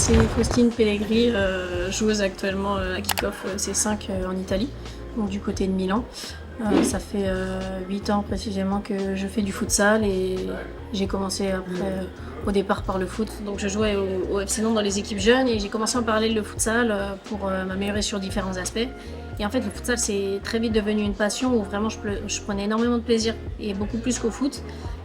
c'est Faustine Pellegrini, joueuse actuellement à Kick-Off C5 en Italie, donc du côté de Milan. Ça fait 8 ans précisément que je fais du futsal et j'ai commencé après au départ par le foot. Donc je jouais au FC Nantes dans les équipes jeunes et j'ai commencé en parallèle le futsal pour m'améliorer sur différents aspects. Et en fait le futsal c'est très vite devenu une passion où vraiment je prenais énormément de plaisir et beaucoup plus qu'au foot.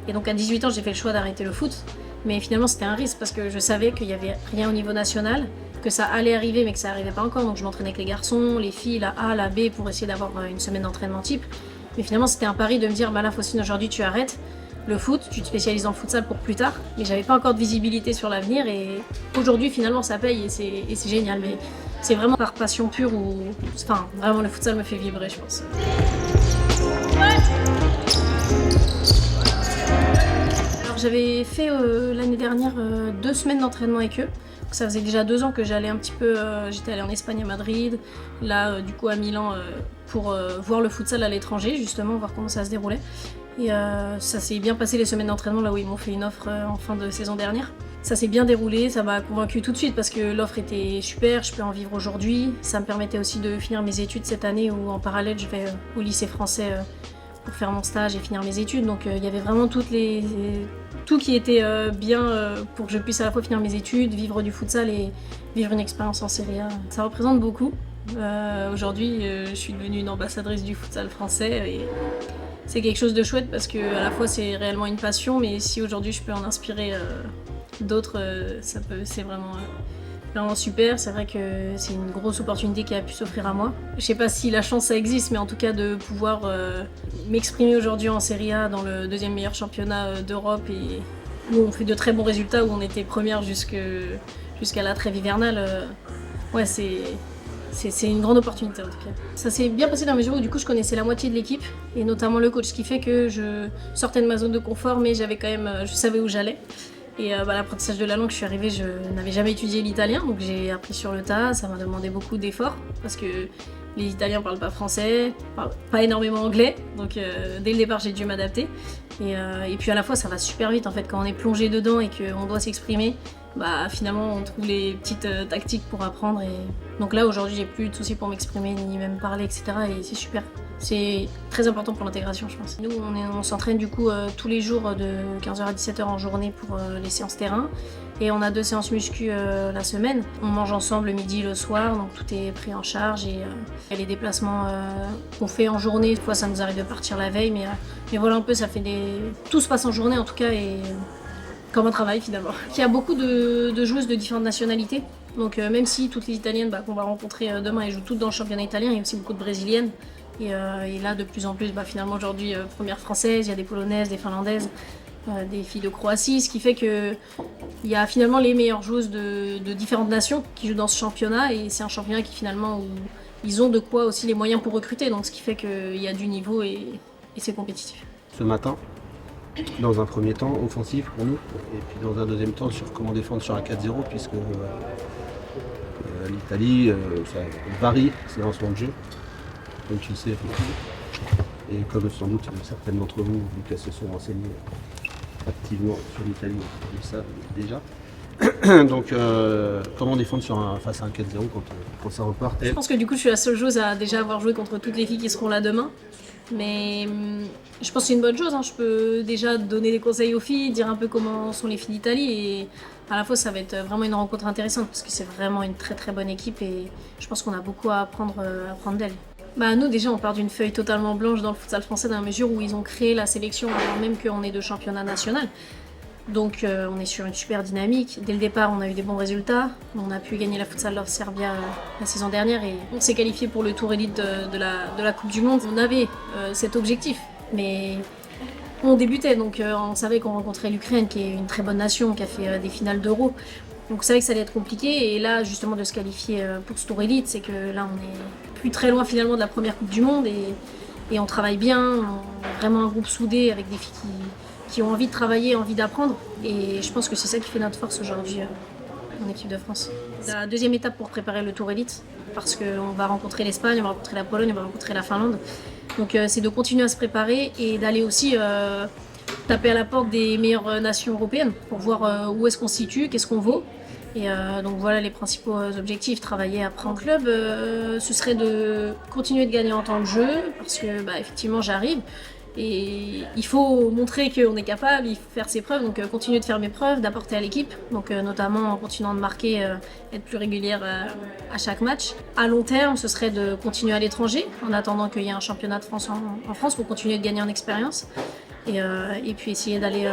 Et donc à 18 ans j'ai fait le choix d'arrêter le foot. Mais finalement c'était un risque parce que je savais qu'il n'y avait rien au niveau national, que ça allait arriver mais que ça n'arrivait pas encore. Donc je m'entraînais avec les garçons, les filles, la A, la B pour essayer d'avoir une semaine d'entraînement type. Mais finalement c'était un pari de me dire bah là Faustine aujourd'hui tu arrêtes le foot, tu te spécialises en futsal pour plus tard. Mais j'avais pas encore de visibilité sur l'avenir et aujourd'hui finalement ça paye et c'est génial. Mais c'est vraiment par passion pure ou enfin vraiment le futsal me fait vibrer je pense. J'avais fait l'année dernière 2 semaines d'entraînement avec eux. Donc ça faisait déjà 2 ans que j'allais un petit peu, j'étais allée en Espagne à Madrid, là du coup à Milan pour voir le futsal à l'étranger justement, voir comment ça se déroulait. Et ça s'est bien passé les semaines d'entraînement là où ils m'ont fait une offre en fin de saison dernière. Ça s'est bien déroulé, ça m'a convaincue tout de suite parce que l'offre était super, je peux en vivre aujourd'hui. Ça me permettait aussi de finir mes études cette année où en parallèle je vais au lycée français pour faire mon stage et finir mes études. Donc il y avait vraiment tout qui était bien pour que je puisse à la fois finir mes études, vivre du futsal et vivre une expérience en Serie A. Ça représente beaucoup. Aujourd'hui, je suis devenue une ambassadrice du futsal français et c'est quelque chose de chouette parce que à la fois c'est réellement une passion, mais si aujourd'hui je peux en inspirer d'autres, c'est vraiment super. C'est vrai que c'est une grosse opportunité qui a pu s'offrir à moi. Je sais pas si la chance ça existe, mais en tout cas de pouvoir m'exprimer aujourd'hui en Serie A dans le 2e meilleur championnat d'Europe et où on fait de très bons résultats, où on était première jusqu'à la trêve hivernale. Ouais, c'est une grande opportunité en tout cas. Ça s'est bien passé dans la mesure où du coup je connaissais la moitié de l'équipe et notamment le coach, ce qui fait que je sortais de ma zone de confort, mais je savais où j'allais. Et l'apprentissage de la langue, je suis arrivée, je n'avais jamais étudié l'italien, donc j'ai appris sur le tas, ça m'a demandé beaucoup d'efforts, parce que les Italiens parlent pas français, parlent pas énormément anglais, donc dès le départ j'ai dû m'adapter. Et puis à la fois ça va super vite en fait, quand on est plongé dedans et qu'on doit s'exprimer, finalement on trouve les petites tactiques pour apprendre. Et donc là aujourd'hui j'ai plus de soucis pour m'exprimer, ni même parler, etc. Et c'est super. C'est très important pour l'intégration, je pense. Nous, on s'entraîne du coup tous les jours de 15h à 17h en journée pour les séances terrain. Et on a 2 séances muscu la semaine. On mange ensemble le midi et le soir, donc tout est pris en charge. Et les déplacements qu'on fait en journée, des fois ça nous arrive de partir la veille, mais voilà un peu, ça fait tout se passe en journée en tout cas, et comme un travail finalement. Il y a beaucoup de joueuses de différentes nationalités. Donc même si toutes les Italiennes qu'on va rencontrer demain, elles jouent toutes dans le championnat italien, il y a aussi beaucoup de Brésiliennes. Et là, de plus en plus, finalement, aujourd'hui, première française, il y a des polonaises, des finlandaises, des filles de Croatie, ce qui fait qu'il y a finalement les meilleures joueuses de différentes nations qui jouent dans ce championnat. Et c'est un championnat qui, finalement, où ils ont de quoi aussi les moyens pour recruter. Donc, ce qui fait qu'il y a du niveau et c'est compétitif. Ce matin, dans un premier temps, offensif pour nous, et puis dans un deuxième temps, sur comment défendre sur un 4-0, puisque l'Italie, ça varie ses lancements de jeu. Comme tu le sais, et comme sans doute certains d'entre vous, vu qu'elles se sont renseignées activement sur l'Italie, ils savent déjà. Donc, comment défendre face à un 4-0 quand ça repart? Je pense que du coup, je suis la seule joueuse à déjà avoir joué contre toutes les filles qui seront là demain. Mais je pense que c'est une bonne chose. Je peux déjà donner des conseils aux filles, dire un peu comment sont les filles d'Italie. Et à la fois, ça va être vraiment une rencontre intéressante parce que c'est vraiment une très très bonne équipe et je pense qu'on a beaucoup à apprendre d'elles. Nous déjà on part d'une feuille totalement blanche dans le futsal français dans la mesure où ils ont créé la sélection avant même qu'on ait de championnat national. Donc on est sur une super dynamique. Dès le départ on a eu des bons résultats. On a pu gagner la Futsal Love Serbia la saison dernière et on s'est qualifié pour le tour élite de la Coupe du Monde. On avait cet objectif, mais on débutait, donc on savait qu'on rencontrait l'Ukraine qui est une très bonne nation, qui a fait des finales d'Euro. Donc on savait que ça allait être compliqué et là justement de se qualifier pour ce tour élite, c'est que là on est plus très loin finalement de la première Coupe du Monde et on travaille bien, on est vraiment un groupe soudé avec des filles qui ont envie de travailler, envie d'apprendre et je pense que c'est ça qui fait notre force aujourd'hui en équipe de France. La deuxième étape pour préparer le tour élite parce qu'on va rencontrer l'Espagne, on va rencontrer la Pologne, on va rencontrer la Finlande. Donc c'est de continuer à se préparer et d'aller aussi taper à la porte des meilleures nations européennes pour voir où est-ce qu'on se situe, qu'est-ce qu'on vaut Et donc voilà les principaux objectifs. Travailler après en club, ce serait de continuer de gagner en temps de jeu, parce que effectivement j'arrive. Et il faut montrer qu'on est capable, il faut faire ses preuves, donc continuer de faire mes preuves, d'apporter à l'équipe, donc notamment en continuant de marquer, être plus régulière à chaque match. À long terme, ce serait de continuer à l'étranger, en attendant qu'il y ait un championnat de France en France pour continuer de gagner en expérience. Et puis essayer d'aller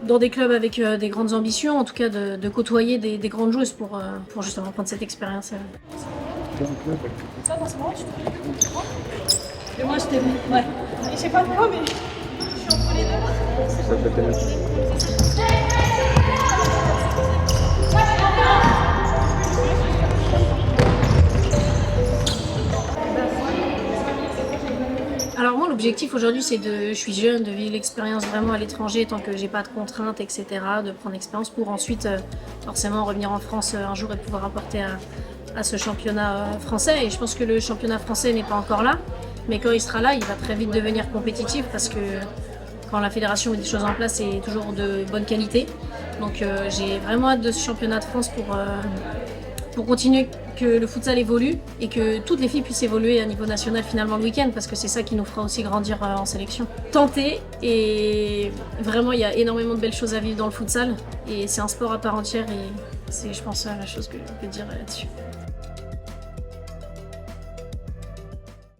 dans des clubs avec des grandes ambitions, en tout cas de côtoyer des grandes joueuses pour justement prendre cette expérience. Et moi, je t'ai vu. Ouais. Je sais pas pourquoi, mais je suis entre les deux. Ça fait quel âge? Alors moi l'objectif aujourd'hui je suis jeune, de vivre l'expérience vraiment à l'étranger tant que j'ai pas de contraintes, etc. De prendre l'expérience pour ensuite forcément revenir en France un jour et pouvoir apporter à ce championnat français. Et je pense que le championnat français n'est pas encore là, mais quand il sera là, il va très vite devenir compétitif parce que quand la fédération met des choses en place, c'est toujours de bonne qualité. Donc j'ai vraiment hâte de ce championnat de France pour continuer que le futsal évolue et que toutes les filles puissent évoluer à niveau national finalement le week-end, parce que c'est ça qui nous fera aussi grandir en sélection. Tenter, et vraiment il y a énormément de belles choses à vivre dans le futsal et c'est un sport à part entière et c'est je pense la chose que je peux dire là-dessus.